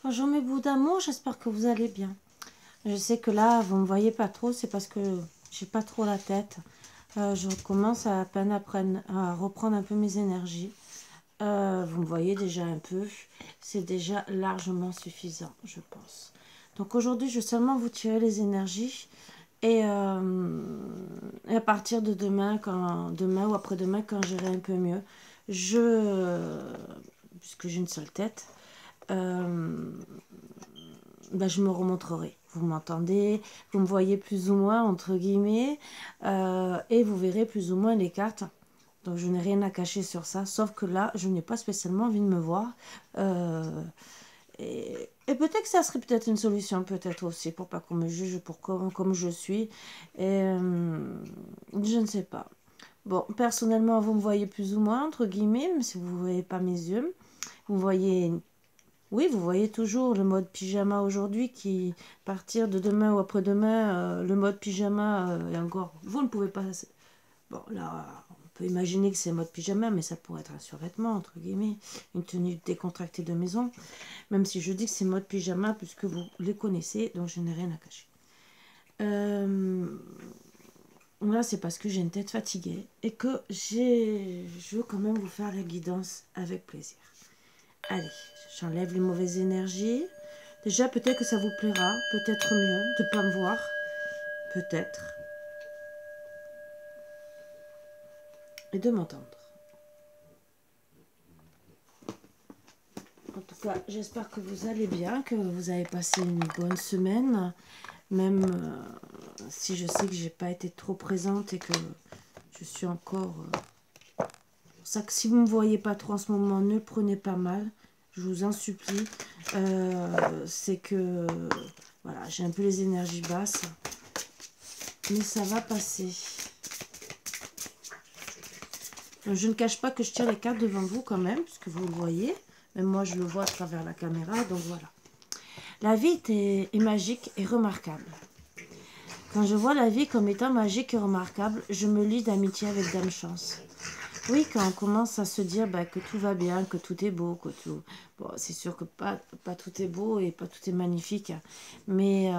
Bonjour mes bouts d'amour, j'espère que vous allez bien. Je sais que là, vous ne me voyez pas trop, c'est parce que j'ai pas trop la tête. Je commence à peine à reprendre un peu mes énergies. Vous me voyez déjà un peu, c'est déjà largement suffisant, je pense. Donc aujourd'hui, je vais seulement vous tirer les énergies. Et à partir de demain, demain ou après-demain, quand j'irai un peu mieux, puisque j'ai une seule tête, euh, ben, je me remontrerai. Vous m'entendez, vous me voyez plus ou moins, entre guillemets, et vous verrez plus ou moins les cartes. Donc je n'ai rien à cacher sur ça, sauf que là, je n'ai pas spécialement envie de me voir. Et peut-être que ça serait peut-être une solution, peut-être aussi, pour pas qu'on me juge pour comme je suis. Je ne sais pas. Bon, personnellement, vous me voyez plus ou moins, entre guillemets, même si vous ne voyez pas mes yeux. Vous voyez, oui, vous voyez toujours le mode pyjama aujourd'hui qui, à partir de demain ou après-demain, le mode pyjama, et encore, vous ne pouvez pas... Bon, là, on peut imaginer que c'est mode pyjama, mais ça pourrait être un survêtement, entre guillemets, une tenue décontractée de maison. Même si je dis que c'est mode pyjama, puisque vous les connaissez, donc je n'ai rien à cacher. Là, c'est parce que j'ai une tête fatiguée et que je veux quand même vous faire la guidance avec plaisir. Allez, j'enlève les mauvaises énergies. Déjà, peut-être que ça vous plaira, peut-être mieux de ne pas me voir. Peut-être. Et de m'entendre. En tout cas, j'espère que vous allez bien, que vous avez passé une bonne semaine. Même si je sais que j'ai pas été trop présente et que je suis encore... pour ça que si vous ne me voyez pas trop en ce moment, ne le prenez pas mal. Je vous en supplie. C'est que... voilà, j'ai un peu les énergies basses. Mais ça va passer. Donc, je ne cache pas que je tire les cartes devant vous quand même, puisque vous le voyez. Même moi, je le vois à travers la caméra, donc voilà. La vie est magique et remarquable. Quand je vois la vie comme étant magique et remarquable, je me lie d'amitié avec Dame Chance. Oui, quand on commence à se dire que tout va bien, que tout est beau, que tout... Bon, c'est sûr que pas tout est beau et pas tout est magnifique. Mais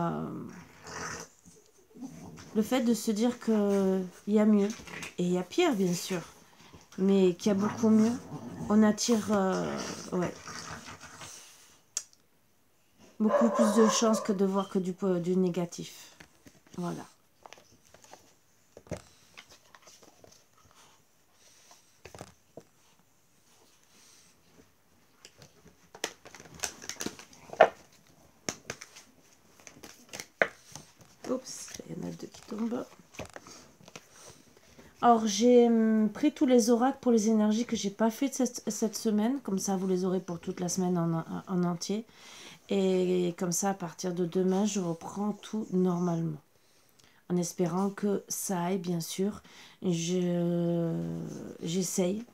le fait de se dire qu'il y a mieux, et il y a pire bien sûr, mais qu'il y a beaucoup mieux, on attire ouais, beaucoup plus de chances que de voir que du négatif. Voilà. Oups, il y en a deux qui tombent. Alors, j'ai pris tous les oracles pour les énergies que j'ai pas fait cette semaine. Comme ça, vous les aurez pour toute la semaine en entier. Et comme ça, à partir de demain, je reprends tout normalement. En espérant que ça aille, bien sûr. J'essaye.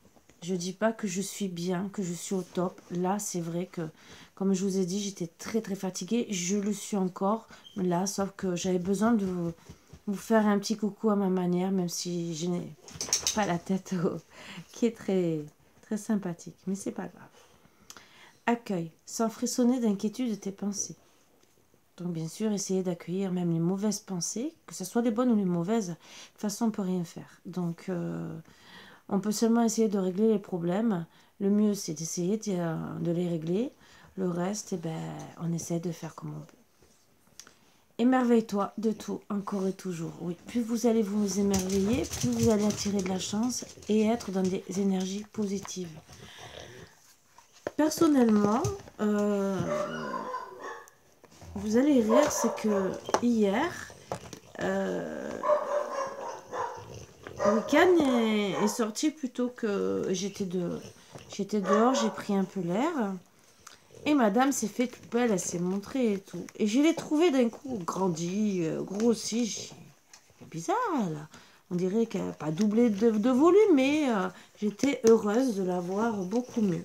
Je dis pas que je suis bien, que je suis au top. Là, c'est vrai que, comme je vous ai dit, j'étais très très fatiguée. Je le suis encore. Là, sauf que j'avais besoin de vous faire un petit coucou à ma manière, même si je n'ai pas la tête qui est très, très sympathique. Mais c'est pas grave. Accueille, sans frissonner d'inquiétude de tes pensées. Donc bien sûr, essayez d'accueillir même les mauvaises pensées, que ce soit les bonnes ou les mauvaises. De toute façon, on ne peut rien faire. Donc on peut seulement essayer de régler les problèmes. Le mieux, c'est d'essayer de les régler. Le reste, eh ben, on essaie de faire comme on peut. Émerveille-toi de tout, encore et toujours. Oui, plus vous allez vous émerveiller, plus vous allez attirer de la chance et être dans des énergies positives. Personnellement, vous allez rire, c'est que hier, le week-end est sorti plutôt que j'étais dehors, j'ai pris un peu l'air. Et madame s'est fait toute belle, elle s'est montrée et tout. Et je l'ai trouvée d'un coup grandie, grossie. C'est bizarre, là. On dirait qu'elle n'a pas doublé de volume, mais j'étais heureuse de la voir beaucoup mieux.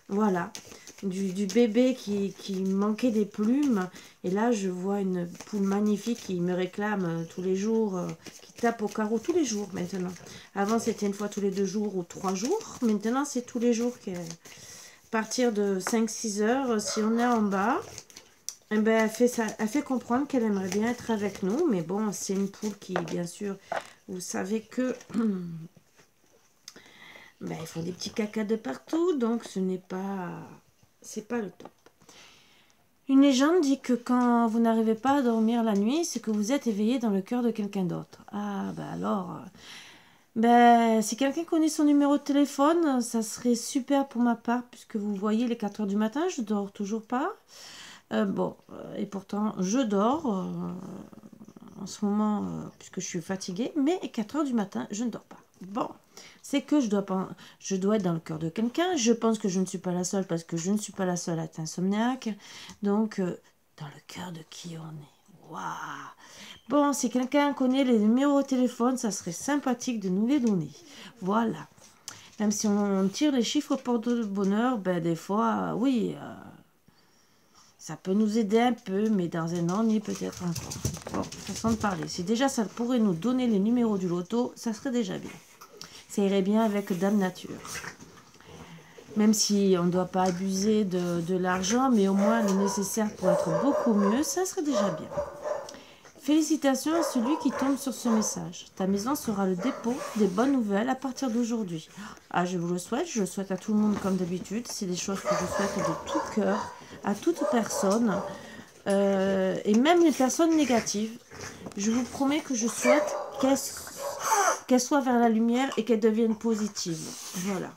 Voilà. Du bébé qui manquait des plumes. Et là, je vois une poule magnifique qui me réclame tous les jours, qui tape au carreau tous les jours maintenant. Avant, c'était une fois tous les 2 jours ou 3 jours. Maintenant, c'est tous les jours partir de 5-6 heures, si on est en bas, eh ben, elle fait comprendre qu'elle aimerait bien être avec nous. Mais bon, c'est une poule qui, bien sûr, vous savez que ben, ils font des petits cacas de partout. Donc, c'est pas le top. Une légende dit que quand vous n'arrivez pas à dormir la nuit, c'est que vous êtes éveillé dans le cœur de quelqu'un d'autre. Ah, ben alors... ben, si quelqu'un connaît son numéro de téléphone, ça serait super pour ma part, puisque vous voyez, les 4 heures du matin, je dors toujours pas. Bon, et pourtant, je dors en ce moment, puisque je suis fatiguée, mais à 4 heures du matin, je ne dors pas. Bon, c'est que je dois être dans le cœur de quelqu'un. Je pense que je ne suis pas la seule, parce que je ne suis pas la seule à être insomniaque. Donc, dans le cœur de qui on est. Waouh! Bon, si quelqu'un connaît les numéros de téléphone, ça serait sympathique de nous les donner. Voilà. Même si on tire les chiffres pour de bonheur, ben des fois, oui, ça peut nous aider un peu, mais dans un an, on y est peut-être encore. Bon, façon de parler. Si déjà ça pourrait nous donner les numéros du loto, ça serait déjà bien. Ça irait bien avec Dame Nature. Même si on ne doit pas abuser de l'argent, mais au moins le nécessaire pour être beaucoup mieux, ça serait déjà bien. Félicitations à celui qui tombe sur ce message. Ta maison sera le dépôt des bonnes nouvelles à partir d'aujourd'hui. Ah, je vous le souhaite, je le souhaite à tout le monde comme d'habitude. C'est des choses que je souhaite de tout cœur à toute personne, et même les personnes négatives. Je vous promets que je souhaite qu'elles soient vers la lumière et qu'elles deviennent positives. Voilà.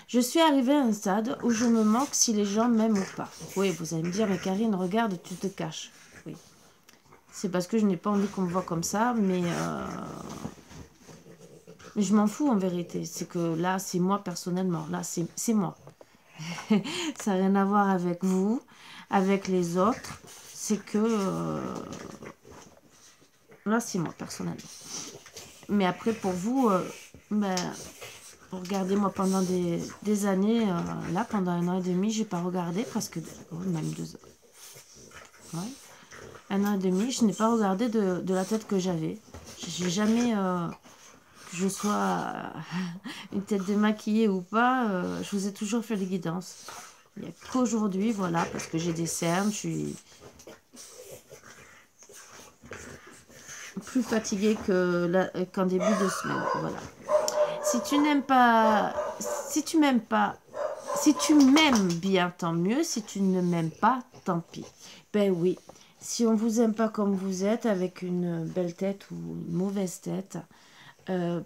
Je suis arrivée à un stade où je me manque si les gens m'aiment ou pas. Oui, vous allez me dire, mais Karine, regarde, tu te caches. Oui. C'est parce que je n'ai pas envie qu'on me voit comme ça, mais je m'en fous en vérité. C'est que là, c'est moi personnellement. Là, c'est moi. Ça n'a rien à voir avec vous, avec les autres. C'est que là, c'est moi personnellement. Mais après, pour vous, ben, regardez-moi pendant des années. Là, pendant 1 an et demi, j'ai pas regardé parce que même 2 ans. Ouais. 1 an et demi, je n'ai pas regardé de la tête que j'avais. J'ai jamais, que je sois une tête démaquillée ou pas, je vous ai toujours fait les guidances. Il n'y a qu'aujourd'hui, voilà, parce que j'ai des cernes, je suis plus fatiguée qu'en début de semaine. Voilà. Si tu n'aimes pas, si tu m'aimes pas, si tu m'aimes bien, tant mieux. Si tu ne m'aimes pas, tant pis. Ben oui. Si on vous aime pas comme vous êtes, avec une belle tête ou une mauvaise tête, ben,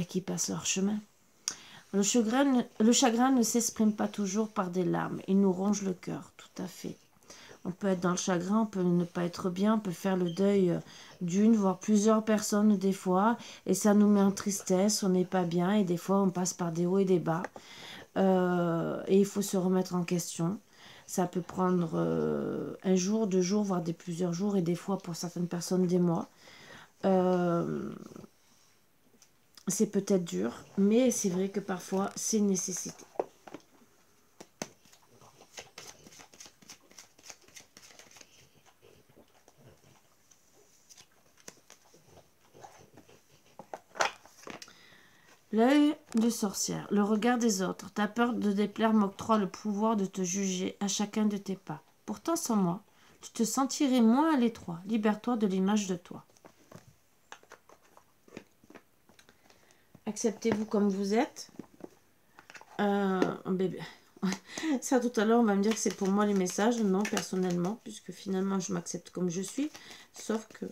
qui passent leur chemin. Le chagrin ne s'exprime pas toujours par des larmes. Il nous ronge le cœur, tout à fait. On peut être dans le chagrin, on peut ne pas être bien, on peut faire le deuil d'une, voire plusieurs personnes des fois, et ça nous met en tristesse, on n'est pas bien, et des fois on passe par des hauts et des bas. Et il faut se remettre en question. Ça peut prendre 1 jour, 2 jours, voire plusieurs jours, et des fois pour certaines personnes des mois. C'est peut-être dur, mais c'est vrai que parfois c'est une nécessité. L'œil de sorcière, le regard des autres, ta peur de déplaire m'octroie le pouvoir de te juger à chacun de tes pas. Pourtant, sans moi, tu te sentirais moins à l'étroit. Libère-toi de l'image de toi. Acceptez-vous comme vous êtes. Bébé. Ça, tout à l'heure, on va me dire que c'est pour moi les messages. Non, personnellement, puisque finalement, je m'accepte comme je suis. Sauf que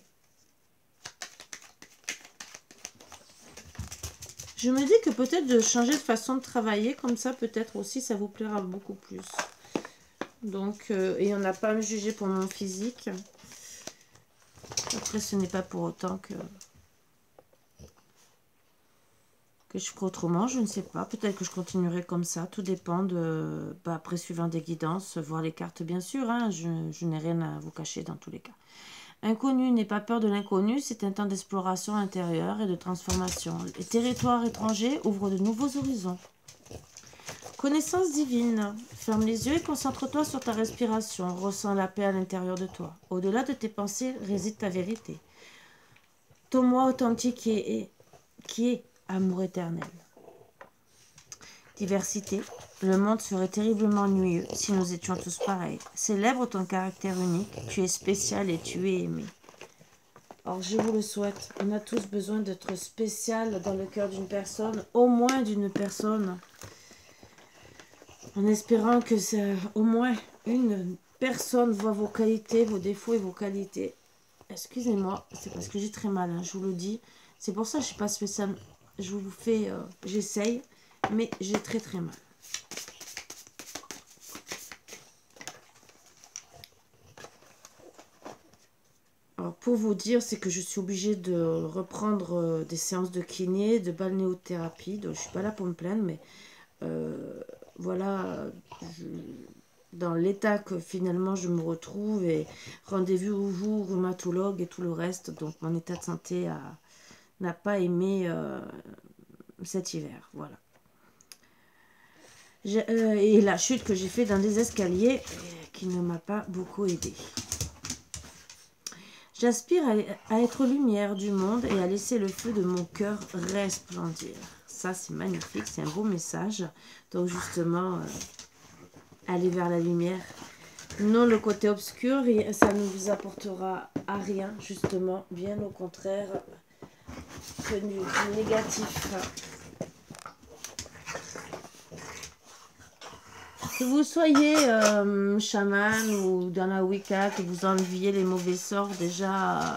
je me dis que peut-être de changer de façon de travailler, comme ça, peut-être aussi, ça vous plaira beaucoup plus. Donc, et on n'a pas à me juger pour mon physique. Après, ce n'est pas pour autant que je ferai autrement, je ne sais pas. Peut-être que je continuerai comme ça. Tout dépend de... après, suivant des guidances, voir les cartes, bien sûr. Hein, je n'ai rien à vous cacher dans tous les cas. Inconnu, n'aie pas peur de l'inconnu. C'est un temps d'exploration intérieure et de transformation. Les territoires étrangers ouvrent de nouveaux horizons. Connaissance divine. Ferme les yeux et concentre-toi sur ta respiration. Ressens la paix à l'intérieur de toi. Au-delà de tes pensées réside ta vérité. Ton moi authentique qui est amour éternel. Diversité. Le monde serait terriblement ennuyeux si nous étions tous pareils. Célèbre ton caractère unique. Tu es spécial et tu es aimé. Alors, je vous le souhaite. On a tous besoin d'être spécial dans le cœur d'une personne, au moins d'une personne. En espérant que c'est au moins une personne voit vos qualités, vos défauts et vos qualités. Excusez-moi, c'est parce que j'ai très mal, hein, je vous le dis. C'est pour ça que je ne suis pas spéciale. Je vous fais, j'essaye, mais j'ai très très mal. Alors, pour vous dire, c'est que je suis obligée de reprendre des séances de kiné, de balnéothérapie. Donc, je ne suis pas là pour me plaindre, mais voilà, dans l'état que finalement je me retrouve, et rendez-vous au jour, rhumatologue et tout le reste. Donc, mon état de santé n'a pas aimé cet hiver. Voilà. Et la chute que j'ai fait dans des escaliers qui ne m'a pas beaucoup aidé. J'aspire à être lumière du monde et à laisser le feu de mon cœur resplendir. Ça, c'est magnifique, c'est un beau message. Donc, justement, aller vers la lumière. Non, le côté obscur, ça ne vous apportera à rien, justement. Bien au contraire que du négatif. Que vous soyez chaman ou dans la Wicca, que vous enleviez les mauvais sorts, déjà,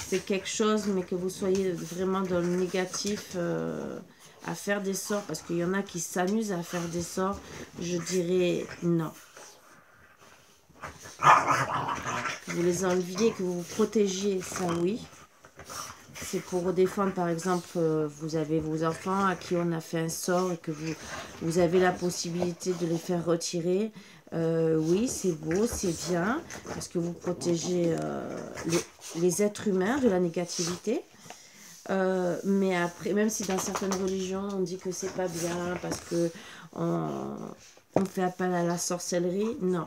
c'est quelque chose, mais que vous soyez vraiment dans le négatif à faire des sorts, parce qu'il y en a qui s'amusent à faire des sorts, je dirais non. Que vous les enleviez, que vous vous protégiez, ça oui. C'est pour défendre, par exemple, vous avez vos enfants à qui on a fait un sort et que vous avez la possibilité de les faire retirer. Oui, c'est beau, c'est bien, parce que vous protégez les êtres humains de la négativité. Mais après, même si dans certaines religions, on dit que c'est pas bien parce que on fait appel à la sorcellerie, non.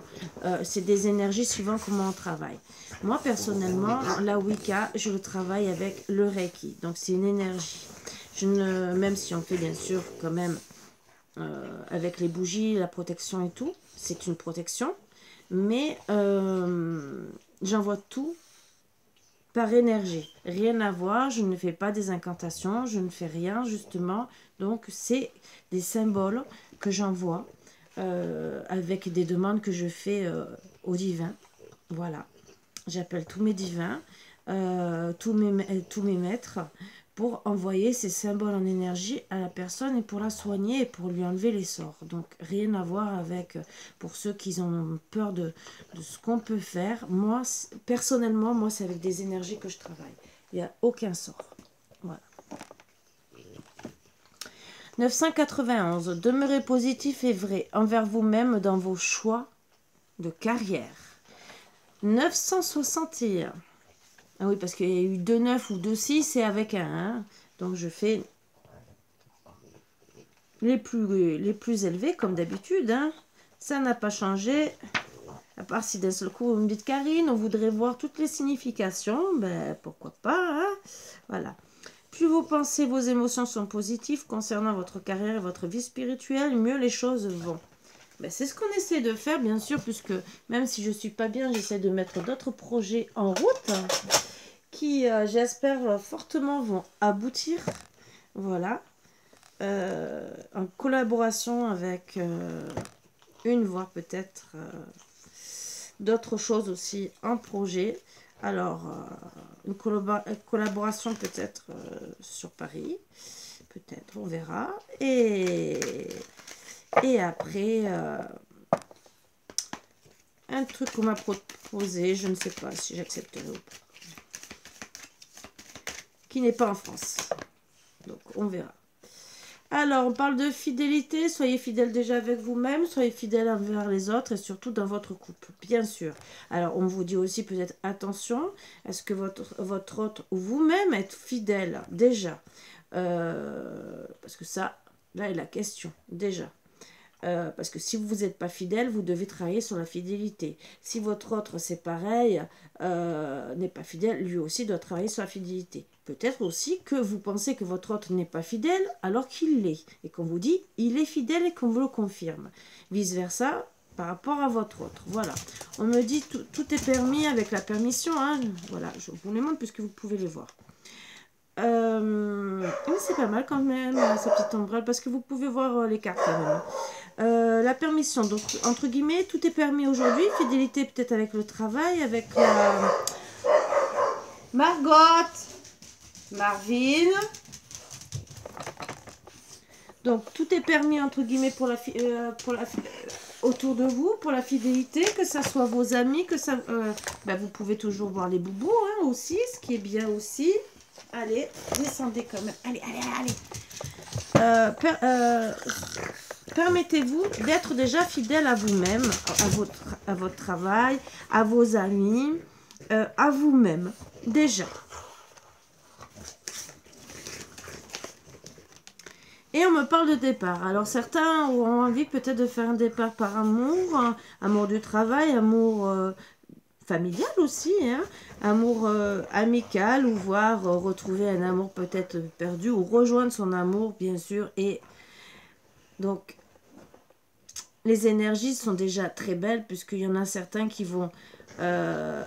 C'est des énergies suivant comment on travaille. Moi, personnellement, la Wicca, je le travaille avec le Reiki. Donc, c'est une énergie. Même si on fait bien sûr quand même avec les bougies, la protection et tout, c'est une protection. Mais j'envoie tout par énergie. Rien à voir, je ne fais pas des incantations, je ne fais rien justement. Donc, c'est des symboles que j'envoie avec des demandes que je fais au divin. Voilà. J'appelle tous mes divins, tous mes maîtres, pour envoyer ces symboles en énergie à la personne et pour la soigner et pour lui enlever les sorts. Donc, rien à voir avec, pour ceux qui ont peur de ce qu'on peut faire. Moi, personnellement, moi, c'est avec des énergies que je travaille. Il n'y a aucun sort. Voilà. 991. Demeurez positif et vrai envers vous-même dans vos choix de carrière. 961. Ah oui, parce qu'il y a eu 2 9 ou 2 6 et avec un 1. Donc, je fais les plus élevés, comme d'habitude. Hein. Ça n'a pas changé. À part si d'un seul coup, vous me dites, Karine, on voudrait voir toutes les significations. Ben, pourquoi pas. Hein. Voilà. Plus vos pensées, vos émotions sont positives concernant votre carrière et votre vie spirituelle, mieux les choses vont. Ben, c'est ce qu'on essaie de faire, bien sûr, puisque même si je ne suis pas bien, j'essaie de mettre d'autres projets en route qui, j'espère, fortement vont aboutir. Voilà. En collaboration avec une, voire peut-être d'autres choses aussi en projet. Alors, une collaboration peut-être sur Paris. Peut-être, on verra. Et après, un truc qu'on m'a proposé, je ne sais pas si j'accepterai ou pas. Qui n'est pas en France. Donc, on verra. Alors, on parle de fidélité. Soyez fidèle déjà avec vous-même. Soyez fidèle envers les autres et surtout dans votre couple, bien sûr. Alors, on vous dit aussi peut-être attention. Est-ce que votre autre ou vous-même êtes fidèle déjà parce que ça, là est la question, déjà. Parce que si vous n'êtes pas fidèle, vous devez travailler sur la fidélité. Si votre autre, c'est pareil, n'est pas fidèle, lui aussi doit travailler sur la fidélité. Peut-être aussi que vous pensez que votre autre n'est pas fidèle alors qu'il l'est. Et qu'on vous dit, il est fidèle et qu'on vous le confirme. Vice-versa, par rapport à votre autre. Voilà. On me dit, tout est permis avec la permission. Hein. Voilà, je vous les montre puisque vous pouvez les voir. Mais c'est pas mal quand même, cette petite ombrelle, parce que vous pouvez voir les cartes quand même. La permission, donc entre guillemets, tout est permis aujourd'hui. Fidélité peut-être avec le travail, avec Margot, Marvin. Donc tout est permis entre guillemets pour autour de vous, pour la fidélité, que ça soit vos amis, que ça, vous pouvez toujours voir les boubous hein, aussi, ce qui est bien aussi. Allez, descendez quand même. Allez, allez, allez. Permettez-vous d'être déjà fidèle à vous-même, à votre travail, à vos amis, à vous-même, déjà. Et on me parle de départ. Alors certains auront envie peut-être de faire un départ par amour, hein, amour du travail, amour familial aussi, hein, amour amical, ou voir retrouver un amour peut-être perdu, ou rejoindre son amour bien sûr. Et donc les énergies sont déjà très belles, puisqu'il y en a certains qui vont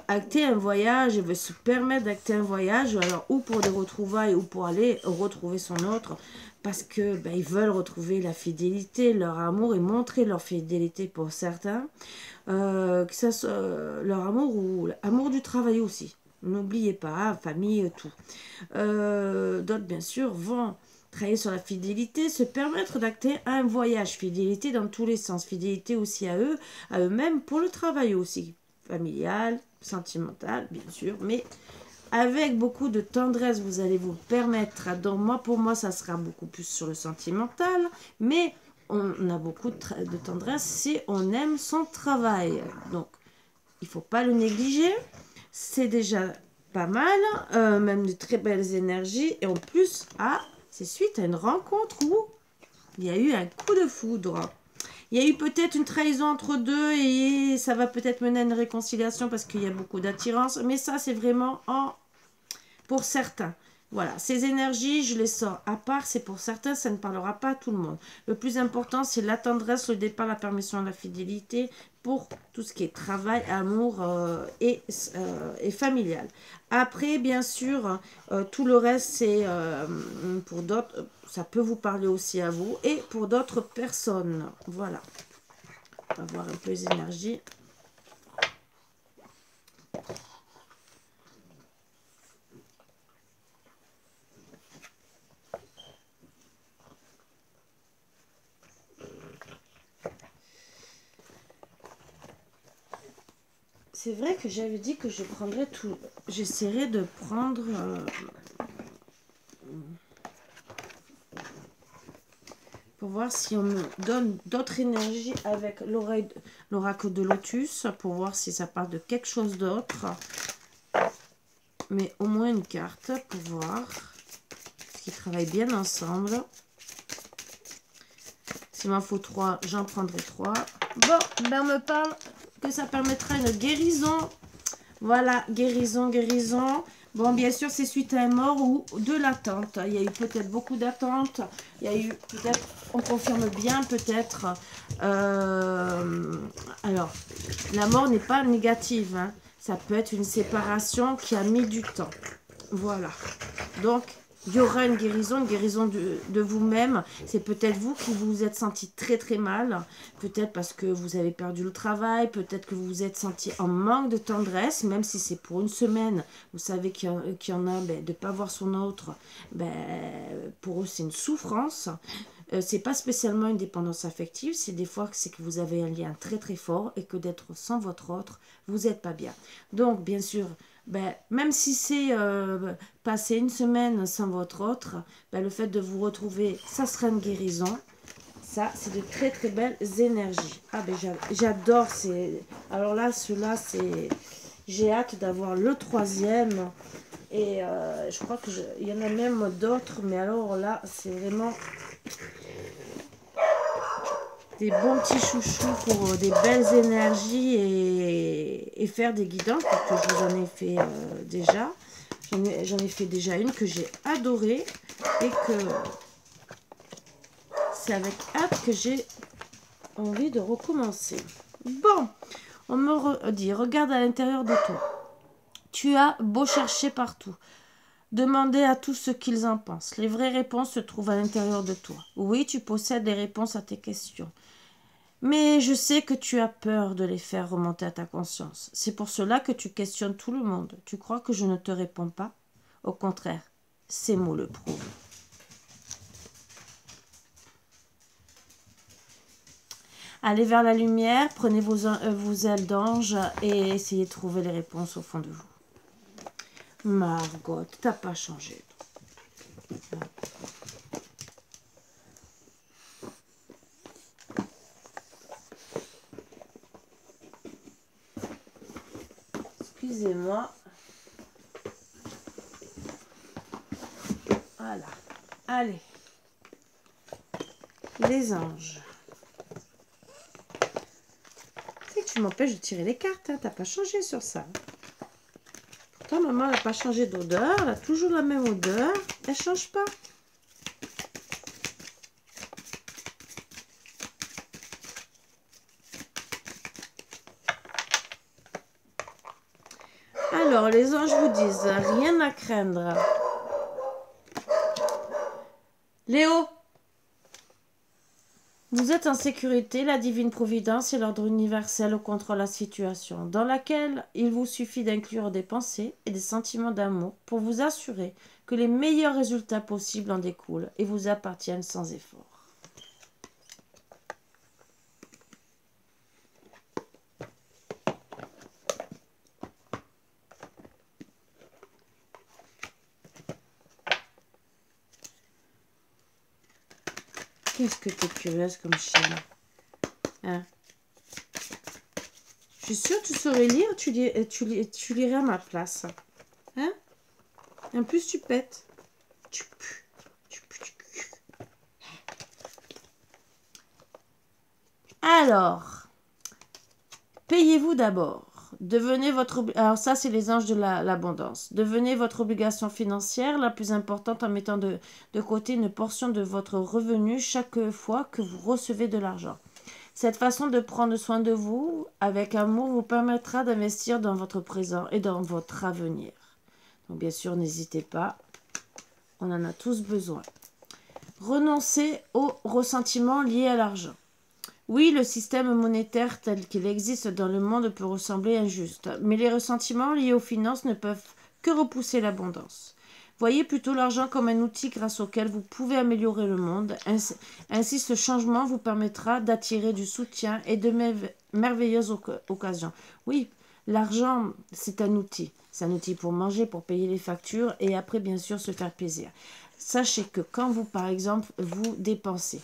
acter un voyage et veulent se permettre d'acter un voyage, alors ou pour des retrouvailles ou pour aller retrouver son autre, parce que ils veulent retrouver la fidélité, leur amour, et montrer leur fidélité pour certains, que ça soit leur amour ou l'amour du travail aussi. N'oubliez pas, famille, tout. D'autres bien sûr vont travailler sur la fidélité, se permettre d'acter un voyage, fidélité dans tous les sens, fidélité aussi à eux, à eux-mêmes, pour le travail aussi, familial, sentimental, bien sûr, mais avec beaucoup de tendresse, vous allez vous permettre, donc pour moi, ça sera beaucoup plus sur le sentimental, mais on a beaucoup de tendresse si on aime son travail, donc il ne faut pas le négliger, c'est déjà pas mal, même de très belles énergies, et en plus, c'est suite à une rencontre où il y a eu un coup de foudre. Il y a eu peut-être une trahison entre deux et ça va peut-être mener à une réconciliation parce qu'il y a beaucoup d'attirance. Mais ça, c'est vraiment pour certains. Voilà, ces énergies, je les sors à part. C'est pour certains, ça ne parlera pas à tout le monde. Le plus important, c'est la tendresse, le départ, la permission, la fidélité pour tout ce qui est travail, amour et familial. Après, bien sûr, tout le reste, c'est pour d'autres, ça peut vous parler aussi à vous et pour d'autres personnes. Voilà. On va voir un peu les énergies. C'est vrai que j'avais dit que je prendrais tout. J'essaierai de prendre... pour voir si on me donne d'autres énergies avec l'oracle de Lotus. Pour voir si ça parle de quelque chose d'autre. Mais au moins une carte pour voir. Parce qu'ils travaillent bien ensemble. S'il m'en faut 3, j'en prendrai 3. Bon, on me parle... que ça permettra une guérison. Voilà, guérison, guérison. Bon, bien sûr, c'est suite à un mort ou de l'attente. Il y a eu peut-être beaucoup d'attentes. Il y a eu peut-être, on confirme bien peut-être. Alors, la mort n'est pas négative. Hein. Ça peut être une séparation qui a mis du temps. Voilà. Donc, il y aura une guérison de vous-même. C'est peut-être vous qui vous êtes senti très très mal. Peut-être parce que vous avez perdu le travail. Peut-être que vous vous êtes senti en manque de tendresse. Même si c'est pour une semaine. Vous savez qu'il y en a de ne pas voir son autre. Pour eux, c'est une souffrance. C'est pas spécialement une dépendance affective. C'est des fois que c'est que vous avez un lien très très fort. Et que d'être sans votre autre, vous n'êtes pas bien. Donc, bien sûr... même si c'est passer une semaine sans votre autre, le fait de vous retrouver, ça sera une guérison. Ça, c'est de très très belles énergies. J'adore ces... Alors là, ceux-là, c'est... J'ai hâte d'avoir le 3e. Et je crois qu'il y en a même d'autres. Mais alors là, c'est vraiment... des bons petits chouchous pour des belles énergies et faire des guidances, parce que je vous en ai fait déjà. J'en ai fait déjà une que j'ai adorée et que c'est avec hâte que j'ai envie de recommencer. Bon, on me dit, regarde à l'intérieur de toi. Tu as beau chercher partout, demander à tous ce qu'ils en pensent. Les vraies réponses se trouvent à l'intérieur de toi. Oui, tu possèdes les réponses à tes questions. Mais je sais que tu as peur de les faire remonter à ta conscience. C'est pour cela que tu questionnes tout le monde. Tu crois que je ne te réponds pas? Au contraire, ces mots le prouvent. Allez vers la lumière, prenez vos ailes d'ange et essayez de trouver les réponses au fond de vous. Margot, t'as pas changé. Excusez-moi. Voilà. Allez. Les anges. C'est que tu m'empêches de tirer les cartes. Hein. T'as pas changé sur ça. Pourtant, maman n'a pas changé d'odeur. Elle a toujours la même odeur. Elle change pas. Alors, les anges vous disent, rien à craindre. Léo, vous êtes en sécurité, la divine providence et l'ordre universel contrôlent la situation, dans laquelle il vous suffit d'inclure des pensées et des sentiments d'amour pour vous assurer que les meilleurs résultats possibles en découlent et vous appartiennent sans effort. Qu'est-ce que tu es curieuse comme chien, hein? Je suis sûre que tu saurais lire, tu lirais à ma place. Hein? En plus, tu pètes. Tu pues. Alors, payez-vous d'abord. Devenez votre... Alors ça, c'est les anges de l'abondance. Devenez votre obligation financière la plus importante en mettant de côté une portion de votre revenu chaque fois que vous recevez de l'argent. Cette façon de prendre soin de vous avec amour vous permettra d'investir dans votre présent et dans votre avenir. Donc bien sûr, n'hésitez pas. On en a tous besoin. Renoncez aux ressentiments liés à l'argent. Oui, le système monétaire tel qu'il existe dans le monde peut ressembler injuste, mais les ressentiments liés aux finances ne peuvent que repousser l'abondance. Voyez plutôt l'argent comme un outil grâce auquel vous pouvez améliorer le monde. Ainsi, ce changement vous permettra d'attirer du soutien et de merveilleuses occasions. Oui, l'argent, c'est un outil. C'est un outil pour manger, pour payer les factures et après, bien sûr, se faire plaisir. Sachez que quand vous, par exemple, vous dépensez,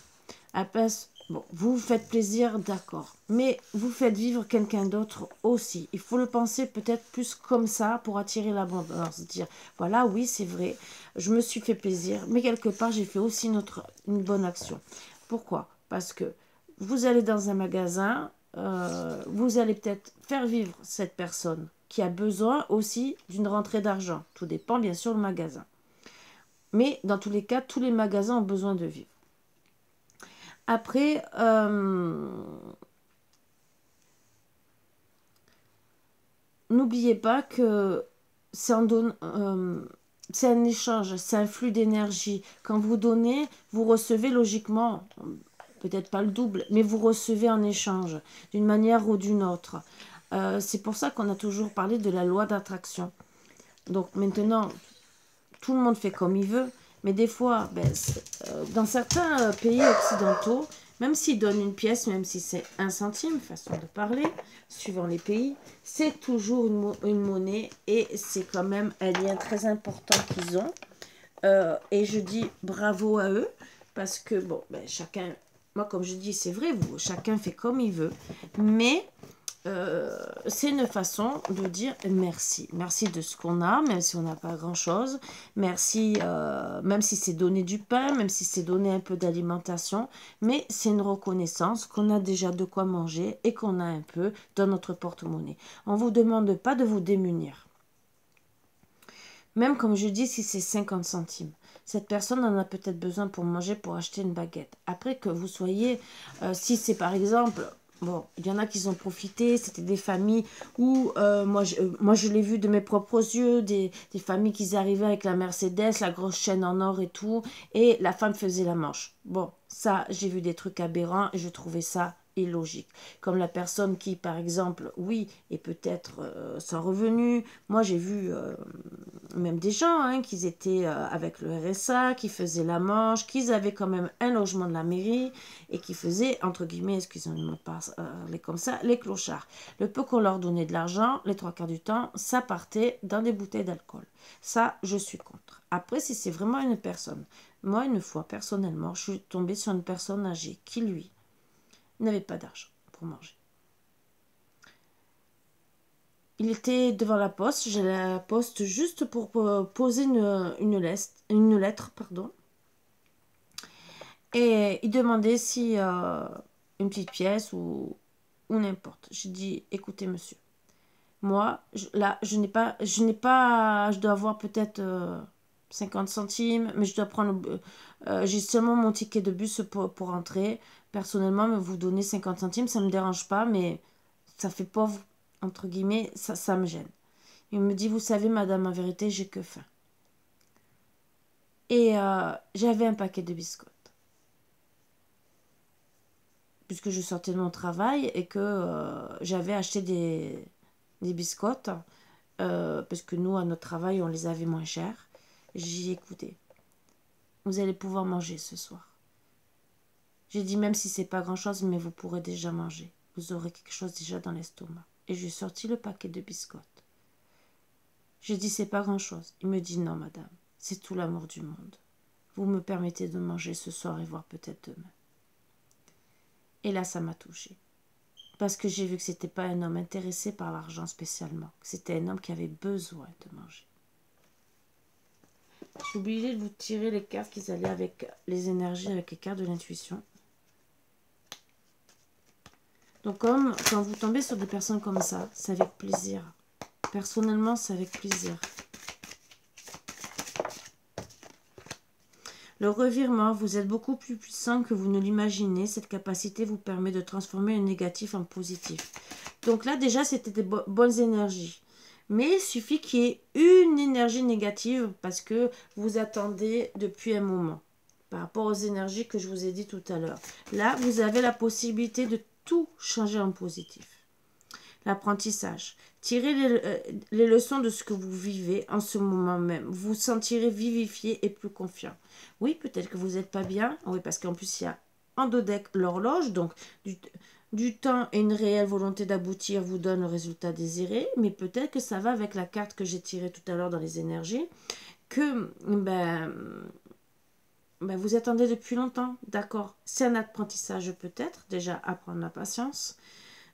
bon, vous vous faites plaisir, d'accord. Mais vous faites vivre quelqu'un d'autre aussi. Il faut le penser peut-être plus comme ça pour attirer l'abondance. Dire, voilà, oui, c'est vrai, je me suis fait plaisir, mais quelque part, j'ai fait aussi une bonne action. Pourquoi? Parce que vous allez dans un magasin, vous allez peut-être faire vivre cette personne qui a besoin aussi d'une rentrée d'argent. Tout dépend, bien sûr, du magasin. Mais dans tous les cas, tous les magasins ont besoin de vivre. Après, n'oubliez pas que c'est un échange, c'est un flux d'énergie. Quand vous donnez, vous recevez logiquement, peut-être pas le double, mais vous recevez en échange, d'une manière ou d'une autre. C'est pour ça qu'on a toujours parlé de la loi d'attraction. Donc maintenant, tout le monde fait comme il veut. Mais des fois, dans certains pays occidentaux, même s'ils donnent une pièce, même si c'est 1 centime, façon de parler, suivant les pays, c'est toujours une monnaie et c'est quand même un lien très important qu'ils ont. Et je dis bravo à eux parce que, bon, chacun, moi comme je dis, c'est vrai, chacun fait comme il veut, mais c'est une façon de dire merci. Merci de ce qu'on a, même si on n'a pas grand-chose. Merci, même si c'est donner du pain, même si c'est donner un peu d'alimentation. Mais c'est une reconnaissance qu'on a déjà de quoi manger et qu'on a un peu dans notre porte-monnaie. On ne vous demande pas de vous démunir. Même comme je dis, si c'est 50 centimes. Cette personne en a peut-être besoin pour manger, pour acheter une baguette. Après que vous soyez, si c'est par exemple, bon, il y en a qui ont profité, c'était des familles où, moi je l'ai vu de mes propres yeux, des familles qui arrivaient avec la Mercedes, la grosse chaîne en or et tout, et la femme faisait la manche. Bon, ça, j'ai vu des trucs aberrants et je trouvais ça illogique. Comme la personne qui, par exemple, oui, est peut-être sans revenu. Moi, j'ai vu même des gens hein, qui étaient avec le RSA, qui faisaient la manche, qui avaient quand même un logement de la mairie et qui faisaient, entre guillemets, excusez-moi de parler comme ça, les clochards. Le peu qu'on leur donnait de l'argent, les 3 quarts du temps, ça partait dans des bouteilles d'alcool. Ça, je suis contre. Après, si c'est vraiment une personne, moi, une fois, personnellement, je suis tombée sur une personne âgée qui, lui, n'avait pas d'argent pour manger. Il était devant la poste, j'allais à la poste juste pour poser une lettre, pardon. Et il demandait si une petite pièce ou n'importe. J'ai dit, écoutez monsieur, moi, là, je dois avoir peut-être 50 centimes, mais je dois prendre, j'ai seulement mon ticket de bus pour rentrer. Personnellement, me vous donner 50 centimes, ça ne me dérange pas, mais ça fait pauvre, entre guillemets, ça me gêne. Il me dit, vous savez, madame, en vérité, j'ai que faim. Et j'avais un paquet de biscottes. Puisque je sortais de mon travail et que j'avais acheté des biscottes. Parce que nous, à notre travail, on les avait moins chers. J'ai dit, écoutez, vous allez pouvoir manger ce soir. J'ai dit, même si c'est pas grand-chose, mais vous pourrez déjà manger. Vous aurez quelque chose déjà dans l'estomac. Et j'ai sorti le paquet de biscottes. J'ai dit, c'est pas grand-chose. Il me dit, non, madame, c'est tout l'amour du monde. Vous me permettez de manger ce soir et voir peut-être demain. Et là, ça m'a touchée. Parce que j'ai vu que c'était pas un homme intéressé par l'argent spécialement. Que c'était un homme qui avait besoin de manger. J'ai oublié de vous tirer les cartes qui allaient avec les énergies, avec les cartes de l'intuition. Donc comme quand vous tombez sur des personnes comme ça, c'est avec plaisir. Personnellement, c'est avec plaisir. Le revirement, vous êtes beaucoup plus puissant que vous ne l'imaginez. Cette capacité vous permet de transformer le négatif en positif. Donc là, déjà, c'était des bonnes énergies. Mais il suffit qu'il y ait une énergie négative parce que vous attendez depuis un moment. Par rapport aux énergies que je vous ai dit tout à l'heure. Là, vous avez la possibilité de tout changer en positif. L'apprentissage. Tirez les leçons de ce que vous vivez en ce moment même. Vous vous sentirez vivifié et plus confiant. Oui, peut-être que vous n'êtes pas bien. Oui, parce qu'en plus, il y a en dos deck l'horloge. Donc, du temps et une réelle volonté d'aboutir vous donne le résultat désiré. Mais peut-être que ça va avec la carte que j'ai tirée tout à l'heure dans les énergies. Que, vous attendez depuis longtemps. D'accord. C'est un apprentissage peut-être. Déjà, apprendre la patience.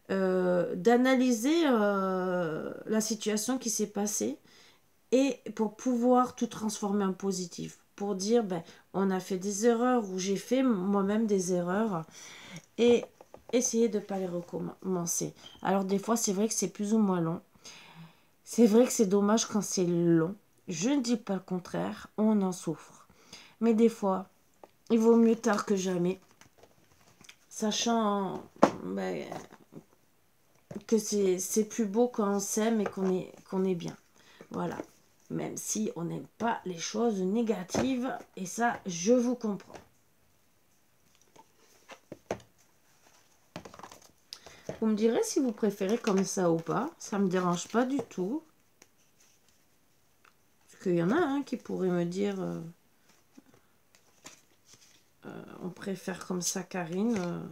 D'analyser la situation qui s'est passée et pour pouvoir tout transformer en positif, pour dire on a fait des erreurs ou j'ai fait moi-même des erreurs et essayer de ne pas les recommencer. Alors des fois c'est vrai que c'est plus ou moins long, c'est vrai que c'est dommage quand c'est long, je ne dis pas le contraire, on en souffre, mais des fois il vaut mieux tard que jamais, sachant que c'est plus beau quand on s'aime et qu'on est bien. Voilà. Même si on n'aime pas les choses négatives. Et ça, je vous comprends. Vous me direz si vous préférez comme ça ou pas. Ça ne me dérange pas du tout. Parce qu'il y en a qui pourraient me dire... on préfère comme ça, Karine.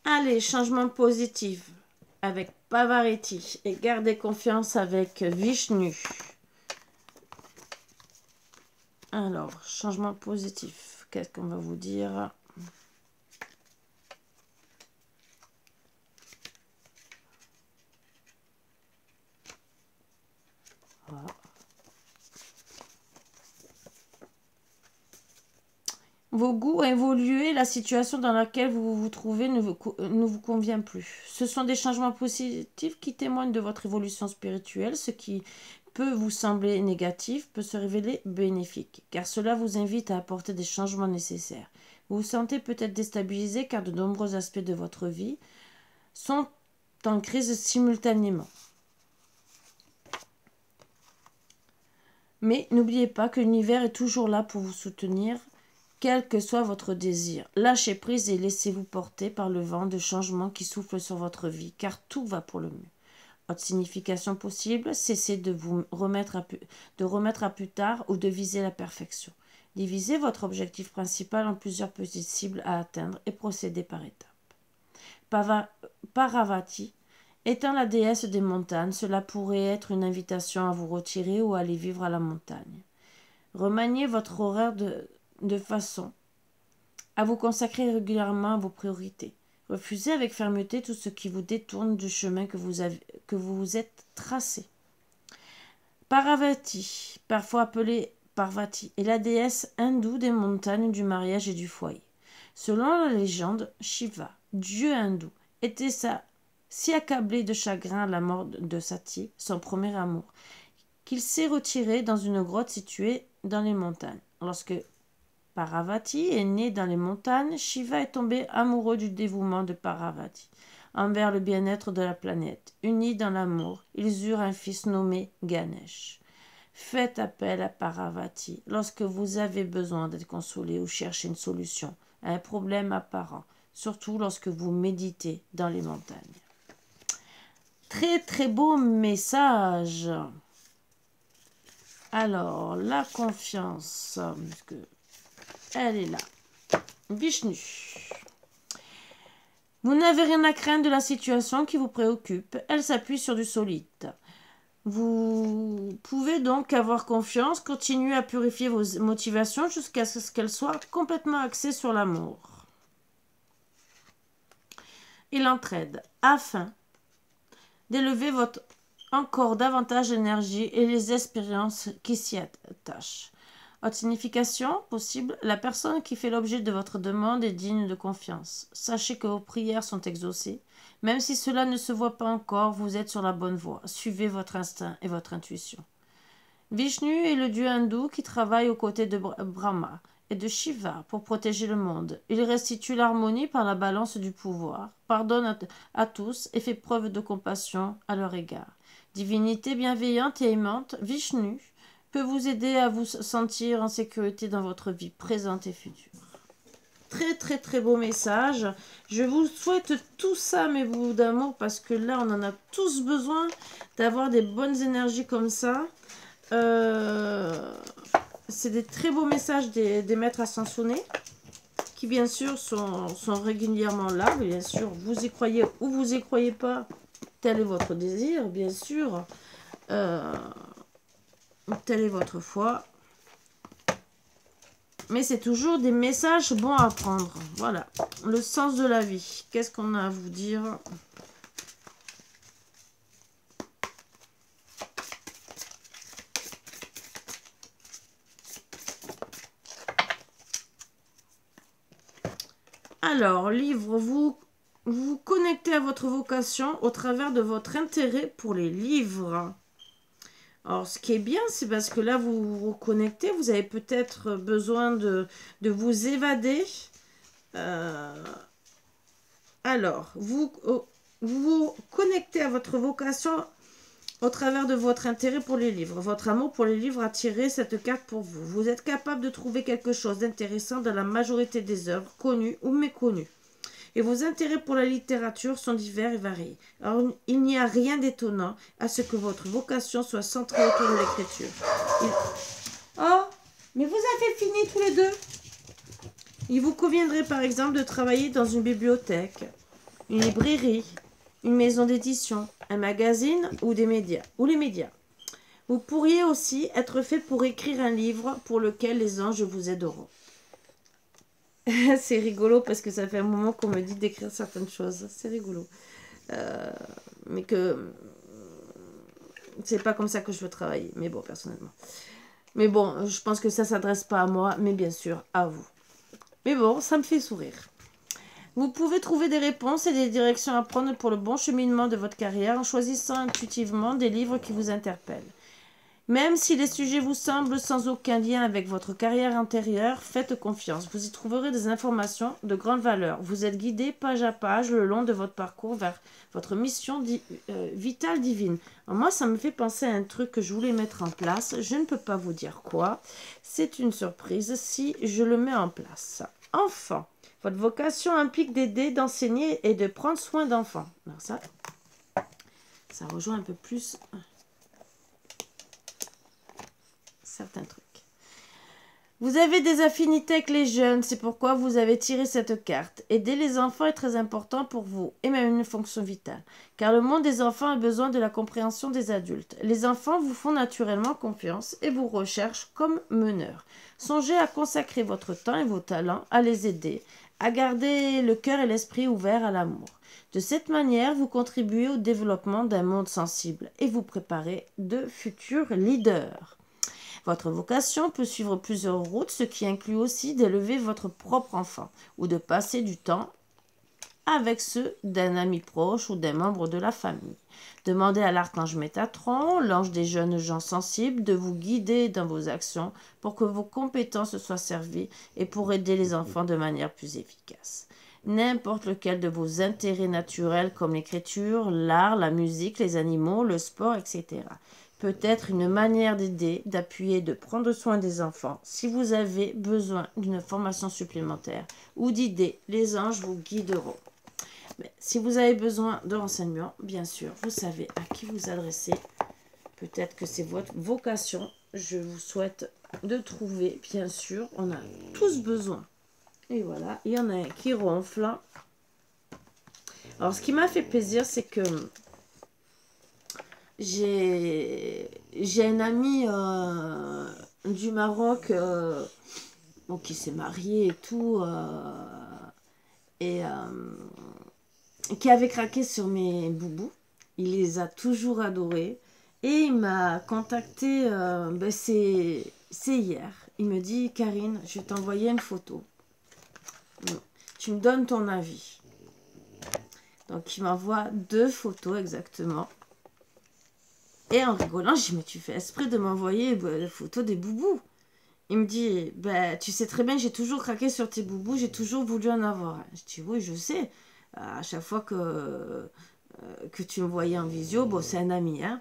Allez, changement positif. avec Pavarotti et gardez confiance avec Vishnu. Alors, changement positif. Qu'est-ce qu'on va vous dire? Voilà. Vos goûts ont évolué, la situation dans laquelle vous vous trouvez ne vous convient plus. Ce sont des changements positifs qui témoignent de votre évolution spirituelle. Ce qui peut vous sembler négatif peut se révéler bénéfique, car cela vous invite à apporter des changements nécessaires. Vous vous sentez peut-être déstabilisé car de nombreux aspects de votre vie sont en crise simultanément. Mais n'oubliez pas que l'univers est toujours là pour vous soutenir, quel que soit votre désir. Lâchez prise et laissez-vous porter par le vent de changement qui souffle sur votre vie, car tout va pour le mieux. Autre signification possible, cessez de vous remettre à plus tard ou de viser la perfection. Divisez votre objectif principal en plusieurs petites cibles à atteindre et procédez par étapes. Parvati étant la déesse des montagnes, cela pourrait être une invitation à vous retirer ou à aller vivre à la montagne. Remaniez votre horaire de façon à vous consacrer régulièrement à vos priorités. Refusez avec fermeté tout ce qui vous détourne du chemin que vous vous êtes tracé. Parvati, parfois appelée Parvati, est la déesse hindoue des montagnes, du mariage et du foyer. Selon la légende, Shiva, dieu hindou, était si accablé de chagrin à la mort de Sati, son premier amour, qu'il s'est retiré dans une grotte située dans les montagnes. Lorsque Parvati est né dans les montagnes, Shiva est tombé amoureux du dévouement de Parvati envers le bien-être de la planète. Unis dans l'amour, ils eurent un fils nommé Ganesh. Faites appel à Parvati lorsque vous avez besoin d'être consolé ou cherchez une solution à un problème apparent, surtout lorsque vous méditez dans les montagnes. Très très beau message. Alors, la confiance, parce que elle est là. Vishnu. Vous n'avez rien à craindre de la situation qui vous préoccupe. Elle s'appuie sur du solide. Vous pouvez donc avoir confiance, continuer à purifier vos motivations jusqu'à ce qu'elles soient complètement axées sur l'amour et l'entraide, afin d'élever encore davantage l'énergie et les expériences qui s'y attachent. Autre signification possible, la personne qui fait l'objet de votre demande est digne de confiance. Sachez que vos prières sont exaucées. Même si cela ne se voit pas encore, vous êtes sur la bonne voie. Suivez votre instinct et votre intuition. Vishnu est le dieu hindou qui travaille aux côtés de Brahma et de Shiva pour protéger le monde. Il restitue l'harmonie par la balance du pouvoir, pardonne à tous et fait preuve de compassion à leur égard. Divinité bienveillante et aimante, Vishnu peut vous aider à vous sentir en sécurité dans votre vie présente et future. Très très très beau message. Je vous souhaite tout ça, mes bouts d'amour, parce que là on en a tous besoin d'avoir des bonnes énergies comme ça. C'est des très beaux messages des maîtres ascensionnés qui bien sûr sont régulièrement là. Bien sûr, vous y croyez ou vous y croyez pas, tel est votre désir, bien sûr. Telle est votre foi. Mais c'est toujours des messages bons à prendre. Voilà. Le sens de la vie. Qu'est-ce qu'on a à vous dire ? Alors, livre, vous vous connectez à votre vocation au travers de votre intérêt pour les livres. Alors, ce qui est bien, c'est parce que là, vous vous connectez, vous avez peut-être besoin de vous évader. Alors, vous vous connectez à votre vocation au travers de votre intérêt pour les livres. Votre amour pour les livres a tiré cette carte pour vous. Vous êtes capable de trouver quelque chose d'intéressant dans la majorité des œuvres, connues ou méconnues. Et vos intérêts pour la littérature sont divers et variés. Alors, il n'y a rien d'étonnant à ce que votre vocation soit centrée autour de l'écriture. Oh, mais vous avez fini tous les deux. Il vous conviendrait par exemple de travailler dans une bibliothèque, une librairie, une maison d'édition, un magazine ou des médias, ou les médias. Vous pourriez aussi être fait pour écrire un livre pour lequel les anges vous aideront. C'est rigolo parce que ça fait un moment qu'on me dit d'écrire certaines choses. C'est rigolo. Mais que c'est pas comme ça que je veux travailler. Mais bon, personnellement. Mais bon, je pense que ça s'adresse pas à moi, mais bien sûr à vous. Mais bon, ça me fait sourire. Vous pouvez trouver des réponses et des directions à prendre pour le bon cheminement de votre carrière en choisissant intuitivement des livres qui vous interpellent. Même si les sujets vous semblent sans aucun lien avec votre carrière antérieure, faites confiance. Vous y trouverez des informations de grande valeur. Vous êtes guidé page à page le long de votre parcours vers votre mission vitale divine. Alors moi, ça me fait penser à un truc que je voulais mettre en place. Je ne peux pas vous dire quoi. C'est une surprise si je le mets en place. Enfant. Votre vocation implique d'aider, d'enseigner et de prendre soin d'enfants. Alors ça rejoint un peu plus certains trucs. Vous avez des affinités avec les jeunes, c'est pourquoi vous avez tiré cette carte. Aider les enfants est très important pour vous, et même une fonction vitale, car le monde des enfants a besoin de la compréhension des adultes. Les enfants vous font naturellement confiance et vous recherchent comme meneur. Songez à consacrer votre temps et vos talents à les aider, à garder le cœur et l'esprit ouverts à l'amour. De cette manière, vous contribuez au développement d'un monde sensible et vous préparez de futurs leaders. Votre vocation peut suivre plusieurs routes, ce qui inclut aussi d'élever votre propre enfant ou de passer du temps avec ceux d'un ami proche ou d'un membre de la famille. Demandez à l'archange Métatron, l'ange des jeunes gens sensibles, de vous guider dans vos actions pour que vos compétences soient servies et pour aider les enfants de manière plus efficace. N'importe lequel de vos intérêts naturels comme l'écriture, l'art, la musique, les animaux, le sport, etc. peut être une manière d'aider, d'appuyer, de prendre soin des enfants. Si vous avez besoin d'une formation supplémentaire ou d'idées, les anges vous guideront. Mais si vous avez besoin de renseignements, bien sûr, vous savez à qui vous adresser. Peut-être que c'est votre vocation. Je vous souhaite de trouver, bien sûr. On a tous besoin. Et voilà, il y en a un qui ronfle. Alors, ce qui m'a fait plaisir, c'est que j'ai un ami du Maroc qui s'est marié et tout. Et qui avait craqué sur mes boubous. Il les a toujours adorés. Et il m'a contacté, c'est hier. Il me dit, Karine, je vais t'envoyer une photo. Tu me donnes ton avis. Donc il m'envoie 2 photos exactement. Et en rigolant, je dis, mais tu fais exprès de m'envoyer la photo des boubous. Il me dit, tu sais très bien, j'ai toujours craqué sur tes boubous, j'ai toujours voulu en avoir. Je dis, oui, je sais. À chaque fois que tu me voyais en visio, bon, c'est un ami, hein.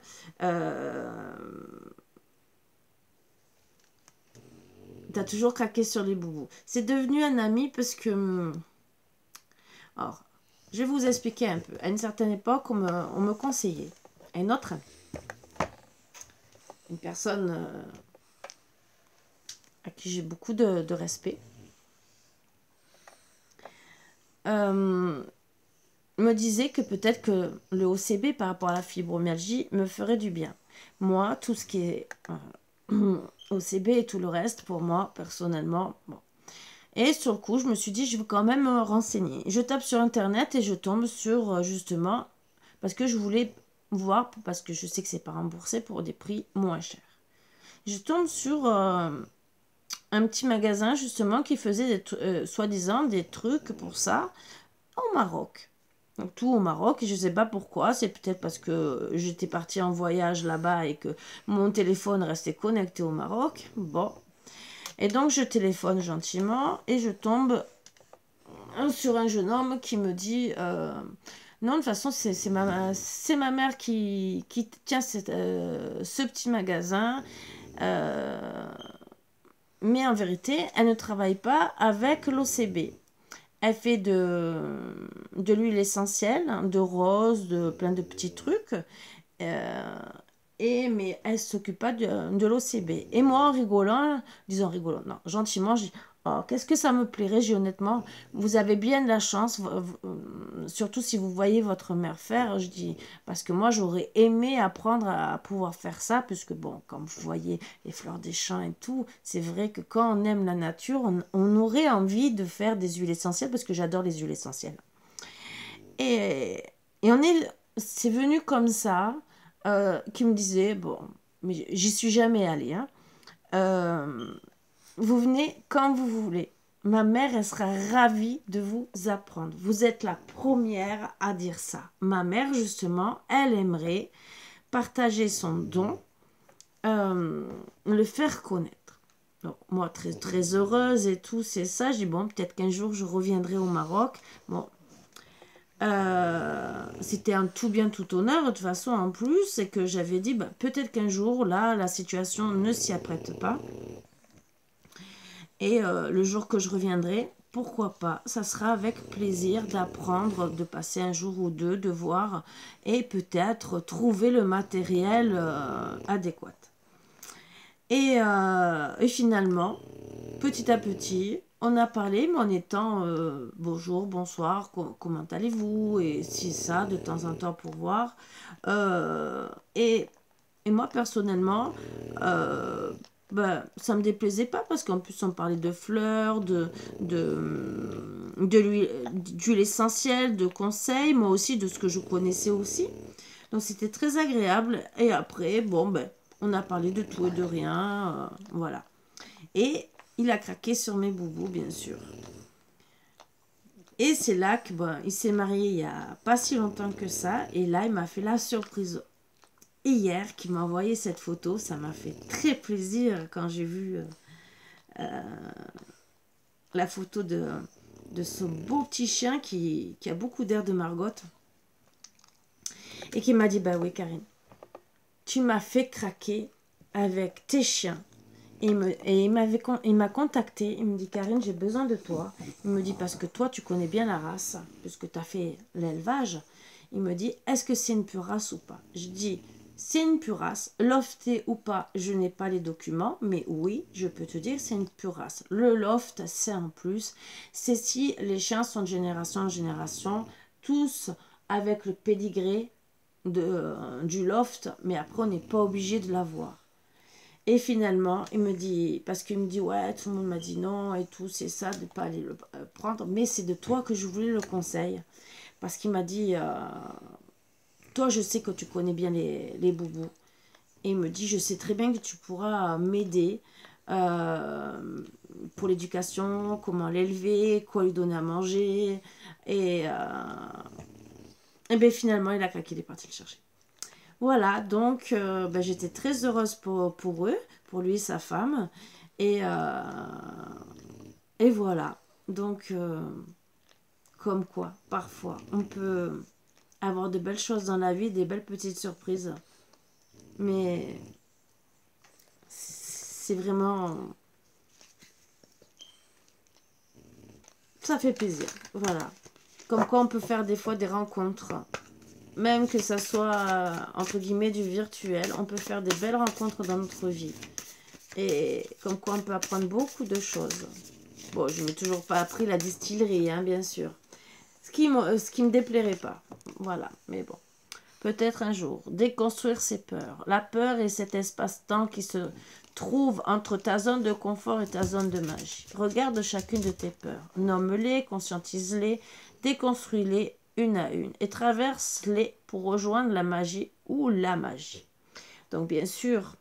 T'as toujours craqué sur les boubous. C'est devenu un ami parce que... Alors, je vais vous expliquer un peu. À une certaine époque, on me conseillait. Un autre ami. Une personne à qui j'ai beaucoup de respect. Me disait que peut-être que le OCB par rapport à la fibromyalgie me ferait du bien. Moi, tout ce qui est OCB et tout le reste, pour moi, personnellement, bon. Et sur le coup, je me suis dit, je vais quand même me renseigner. Je tape sur Internet et je tombe sur, justement, parce que je voulais voir, parce que je sais que c'est pas remboursé pour des prix moins chers. Je tombe sur un petit magasin, justement, qui faisait, soi-disant, des trucs pour ça, au Maroc. Donc, tout au Maroc, et je ne sais pas pourquoi, c'est peut-être parce que j'étais partie en voyage là-bas et que mon téléphone restait connecté au Maroc. Bon. Et donc, je téléphone gentiment et je tombe sur un jeune homme qui me dit non, de toute façon, c'est ma mère qui tient ce petit magasin. Mais en vérité, elle ne travaille pas avec l'OCB. Elle fait de l'huile essentielle, de rose, de plein de petits trucs. Mais elle ne s'occupe pas de l'OCB. Et moi, en rigolant, disons rigolant, non, gentiment, je dis, Oh, qu'est-ce que ça me plairait, j'ai honnêtement. Vous avez bien de la chance, surtout si vous voyez votre mère faire, je dis, parce que moi j'aurais aimé apprendre à pouvoir faire ça, puisque bon, comme vous voyez les fleurs des champs et tout, c'est vrai que quand on aime la nature, on aurait envie de faire des huiles essentielles, parce que j'adore les huiles essentielles. Et, et c'est venu comme ça, qui me disait, bon, mais j'y suis jamais allée, hein. Euh, vous venez quand vous voulez. Ma mère, elle sera ravie de vous apprendre. Vous êtes la première à dire ça. Ma mère, justement, elle aimerait partager son don, le faire connaître. Donc, moi, très, très heureuse et tout, c'est ça. Je dis, bon, peut-être qu'un jour, je reviendrai au Maroc. Bon, c'était un tout bien, tout honneur. De toute façon, en plus, c'est que j'avais dit, bah, peut-être qu'un jour, là, la situation ne s'y apprête pas. Et le jour que je reviendrai, pourquoi pas, ça sera avec plaisir d'apprendre, de passer un jour ou deux, de voir et peut-être trouver le matériel adéquat. Et finalement, petit à petit, on a parlé, mais en étant bonjour, bonsoir, comment allez-vous, et si ça, de temps en temps pour voir. Euh, et, et moi, personnellement, ben, ça me déplaisait pas parce qu'en plus, on parlait de fleurs, d'huile essentielle, de conseils, moi aussi, de ce que je connaissais aussi. Donc, c'était très agréable. Et après, bon, ben, on a parlé de tout et de rien. Voilà. Et il a craqué sur mes boubous, bien sûr. Et c'est là que, bon, il s'est marié il y a pas si longtemps que ça. Et là, il m'a fait la surprise hier qui m'a envoyé cette photo. Ça m'a fait très plaisir quand j'ai vu la photo de ce beau petit chien qui a beaucoup d'air de Margot. Et qui m'a dit, bah oui Karine, tu m'as fait craquer avec tes chiens. Et il m'a contacté, il me dit Karine, j'ai besoin de toi. Il me dit parce que toi tu connais bien la race, puisque tu as fait l'élevage. Il me dit est-ce que c'est une pure race ou pas? Je dis c'est une pure race, lofté ou pas, je n'ai pas les documents, mais oui, je peux te dire c'est une pure race. Le loft, c'est en plus, c'est si les chiens sont de génération en génération, tous avec le pédigré du loft, mais après on n'est pas obligé de l'avoir. Et finalement, il me dit, parce qu'il me dit, ouais, tout le monde m'a dit non et tout, c'est ça, de ne pas aller le prendre, mais c'est de toi que je voulais le conseil. Parce qu'il m'a dit, toi, je sais que tu connais bien les boubous. Et il me dit, je sais très bien que tu pourras m'aider pour l'éducation, comment l'élever, quoi lui donner à manger. Et bien finalement, il a craqué, il est parti le chercher. Voilà, donc ben, j'étais très heureuse pour eux, pour lui et sa femme. Et, euh, et voilà. Donc, comme quoi, parfois, on peut avoir de belles choses dans la vie, des belles petites surprises. Mais c'est vraiment... Ça fait plaisir. Voilà. Comme quoi, on peut faire des fois des rencontres. Même que ça soit, entre guillemets, du virtuel, on peut faire des belles rencontres dans notre vie. Et comme quoi, on peut apprendre beaucoup de choses. Bon, je n'ai toujours pas appris la distillerie, hein, bien sûr. Ce qui me déplairait pas. Voilà, mais bon. Peut-être un jour, déconstruire ses peurs. La peur est cet espace-temps qui se trouve entre ta zone de confort et ta zone de magie. Regarde chacune de tes peurs. Nomme-les, conscientise-les, déconstruis-les une à une et traverse-les pour rejoindre la magie ou la magie. Donc bien sûr,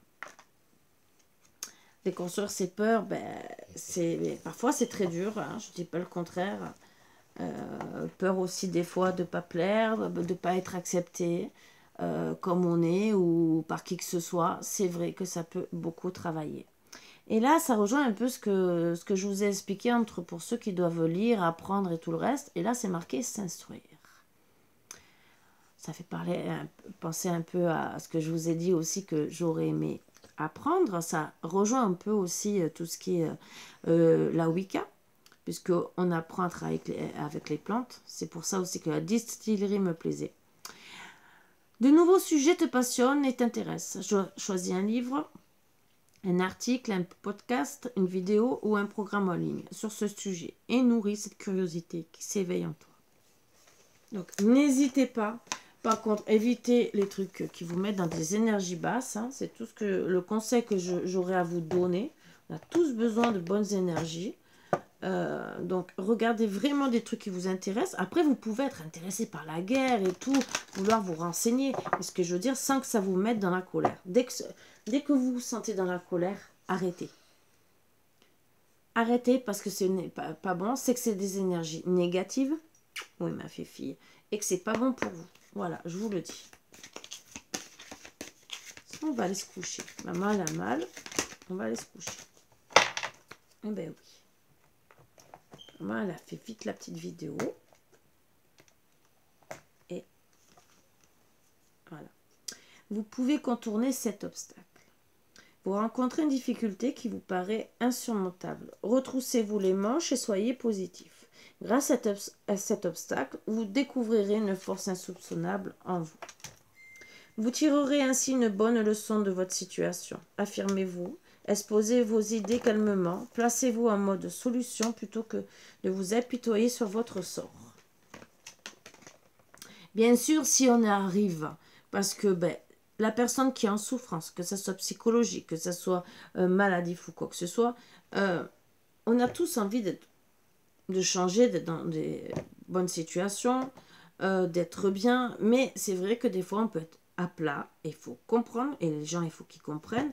déconstruire ses peurs, ben, parfois c'est très dur, hein, je ne dis pas le contraire. Peur aussi des fois de ne pas plaire, de ne pas être accepté comme on est ou par qui que ce soit. C'est vrai que ça peut beaucoup travailler. Et là, ça rejoint un peu ce que je vous ai expliqué pour ceux qui doivent lire, apprendre et tout le reste. Et là, c'est marqué s'instruire. Ça fait penser un peu à ce que je vous ai dit aussi que j'aurais aimé apprendre. Ça rejoint un peu aussi tout ce qui est la Wicca, puisqu'on apprend à travailler avec les plantes. C'est pour ça aussi que la distillerie me plaisait. De nouveaux sujets te passionnent et t'intéressent. Choisis un livre, un article, un podcast, une vidéo ou un programme en ligne sur ce sujet et nourris cette curiosité qui s'éveille en toi. Donc, n'hésitez pas. Par contre, évitez les trucs qui vous mettent dans des énergies basses. Hein. C'est tout le conseil que j'aurais à vous donner. On a tous besoin de bonnes énergies. Donc, regardez vraiment des trucs qui vous intéressent. Après, vous pouvez être intéressé par la guerre et tout, vouloir vous renseigner. Mais ce que je veux dire, sans que ça vous mette dans la colère. Dès que vous vous sentez dans la colère, arrêtez. Arrêtez parce que ce n'est pas bon. C'est que c'est des énergies négatives. Oui, ma fille. Et que c'est pas bon pour vous. Voilà, je vous le dis. On va aller se coucher. Maman, elle a mal. On va aller se coucher. Eh ben oui. Maman, elle a fait vite la petite vidéo. Et voilà. Vous pouvez contourner cet obstacle. Vous rencontrez une difficulté qui vous paraît insurmontable. Retroussez-vous les manches et soyez positif. Grâce à cet obstacle, vous découvrirez une force insoupçonnable en vous. Vous tirerez ainsi une bonne leçon de votre situation. Affirmez-vous, exposez vos idées calmement, placez-vous en mode solution plutôt que de vous apitoyer sur votre sort. Bien sûr, si on arrive, parce que la personne qui est en souffrance, que ce soit psychologique, que ce soit maladif ou quoi que ce soit, on a tous envie de changer, d'être dans des bonnes situations, d'être bien. Mais c'est vrai que des fois, on peut être à plat. Il faut comprendre, et les gens, il faut qu'ils comprennent.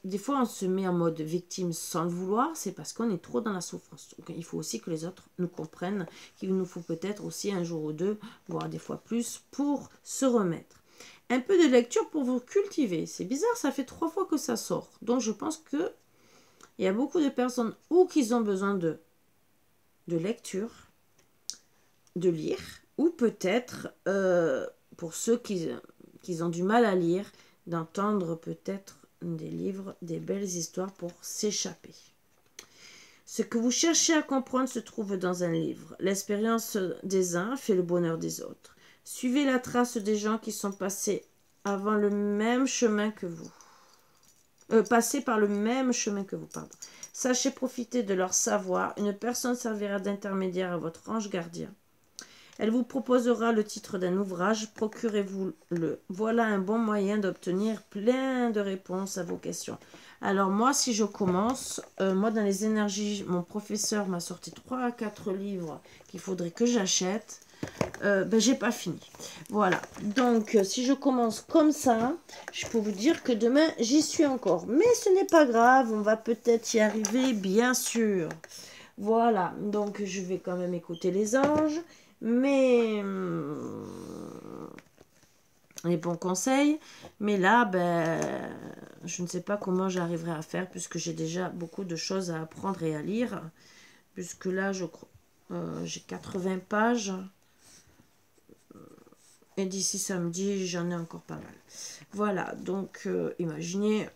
Des fois, on se met en mode victime sans le vouloir. C'est parce qu'on est trop dans la souffrance. Donc, il faut aussi que les autres nous comprennent qu'il nous faut peut-être aussi un jour ou deux, voire des fois plus, pour se remettre. Un peu de lecture pour vous cultiver. C'est bizarre, ça fait 3 fois que ça sort. Donc, je pense que il y a beaucoup de personnes ou qui ont besoin de lecture, de lire, ou peut-être, pour ceux qui ont du mal à lire, d'entendre peut-être des livres, des belles histoires pour s'échapper. Ce que vous cherchez à comprendre se trouve dans un livre. L'expérience des uns fait le bonheur des autres. Suivez la trace des gens qui sont passés avant le même chemin que vous. Passés par le même chemin que vous, pardon. Sachez profiter de leur savoir. Une personne servira d'intermédiaire à votre ange gardien. Elle vous proposera le titre d'un ouvrage. Procurez-vous-le. Voilà un bon moyen d'obtenir plein de réponses à vos questions. Alors moi, si je commence, moi dans les énergies, mon professeur m'a sorti 3 à 4 livres qu'il faudrait que j'achète. J'ai pas fini. Voilà. Donc, si je commence comme ça, je peux vous dire que demain, j'y suis encore. Mais ce n'est pas grave, on va peut-être y arriver, bien sûr. Voilà. Donc, je vais quand même écouter les anges. Mais les bons conseils. Mais là, je ne sais pas comment j'arriverai à faire puisque j'ai déjà beaucoup de choses à apprendre et à lire. Puisque là, je crois, j'ai 80 pages. Et d'ici samedi, j'en ai encore pas mal. Voilà, donc imaginez,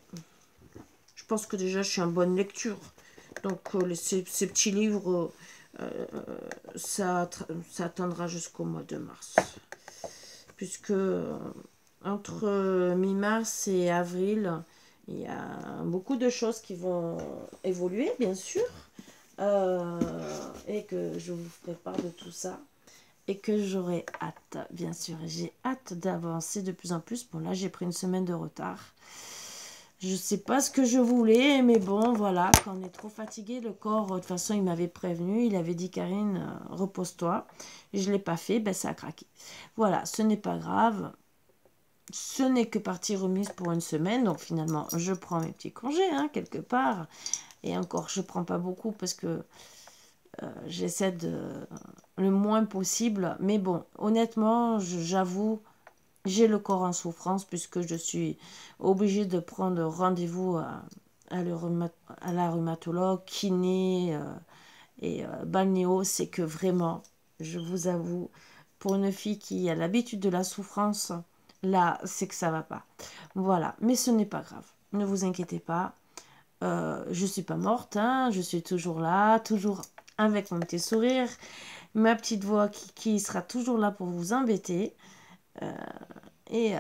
je pense que déjà je suis en bonne lecture. Donc ces petits livres, ça attendra jusqu'au mois de mars. Puisque entre mi-mars et avril, il y a beaucoup de choses qui vont évoluer, bien sûr. Et que je vous ferai part de tout ça. Et que j'aurai hâte, bien sûr. J'ai hâte d'avancer de plus en plus. Bon, là, j'ai pris une semaine de retard. Je ne sais pas ce que je voulais, mais bon, voilà. Quand on est trop fatigué, le corps, de toute façon, il m'avait prévenu. Il avait dit, Karine, repose-toi. Et je ne l'ai pas fait, ça a craqué. Voilà, ce n'est pas grave. Ce n'est que partie remise pour une semaine. Donc, finalement, je prends mes petits congés, quelque part. Et encore, je ne prends pas beaucoup parce que j'essaie le moins possible. Mais bon, honnêtement, j'avoue, j'ai le corps en souffrance puisque je suis obligée de prendre rendez-vous à la rhumatologue, kiné et balnéo. C'est que vraiment, je vous avoue, pour une fille qui a l'habitude de la souffrance, là, c'est que ça va pas. Voilà, mais ce n'est pas grave. Ne vous inquiétez pas. Je suis pas morte, je suis toujours là, toujours avec mon petit sourire, ma petite voix qui sera toujours là pour vous embêter. Et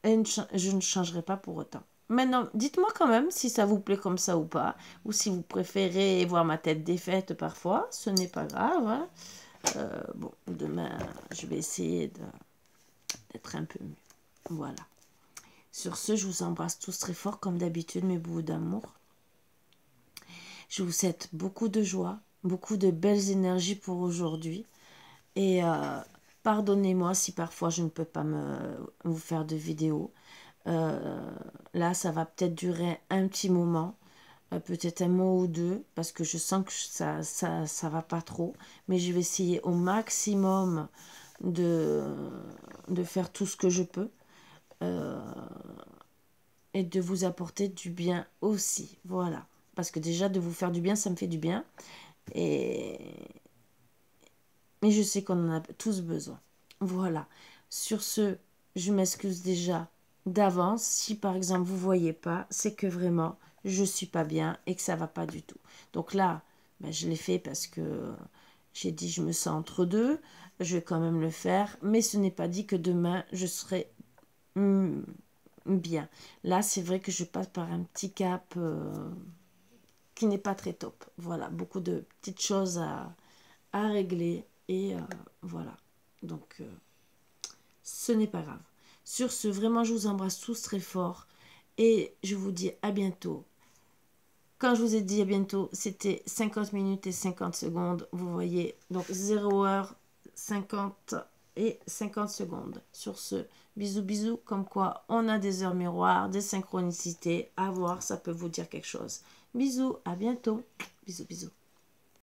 je ne changerai pas pour autant. Maintenant, dites-moi quand même si ça vous plaît comme ça ou pas, ou si vous préférez voir ma tête défaite parfois, ce n'est pas grave. Hein. Bon, demain, je vais essayer d'être un peu mieux. Voilà. Sur ce, je vous embrasse tous très fort, comme d'habitude, mes bouts d'amour. Je vous souhaite beaucoup de joie, beaucoup de belles énergies pour aujourd'hui. Et pardonnez-moi si parfois je ne peux pas vous faire de vidéo. Là, ça va peut-être durer un petit moment, peut-être un mois ou deux, parce que je sens que ça va pas trop. Mais je vais essayer au maximum de faire tout ce que je peux et de vous apporter du bien aussi. Voilà. Parce que déjà, de vous faire du bien, ça me fait du bien. Et je sais qu'on en a tous besoin. Voilà. Sur ce, je m'excuse déjà d'avance. Si par exemple vous ne voyez pas, c'est que vraiment je ne suis pas bien et que ça ne va pas du tout. Donc là, ben, je l'ai fait parce que j'ai dit je me sens entre deux. Je vais quand même le faire. Mais ce n'est pas dit que demain je serai bien. Là, c'est vrai que je passe par un petit cap qui n'est pas très top. Voilà, beaucoup de petites choses à régler. Et voilà. Donc, ce n'est pas grave. Sur ce, vraiment, je vous embrasse tous très fort. Et je vous dis à bientôt. Quand je vous ai dit à bientôt, c'était 50 minutes et 50 secondes. Vous voyez, donc 0h 50 et 50 secondes. Sur ce, bisous, bisous. Comme quoi, on a des heures miroirs, des synchronicités. À voir, ça peut vous dire quelque chose. Bisous, à bientôt. Bisous, bisous.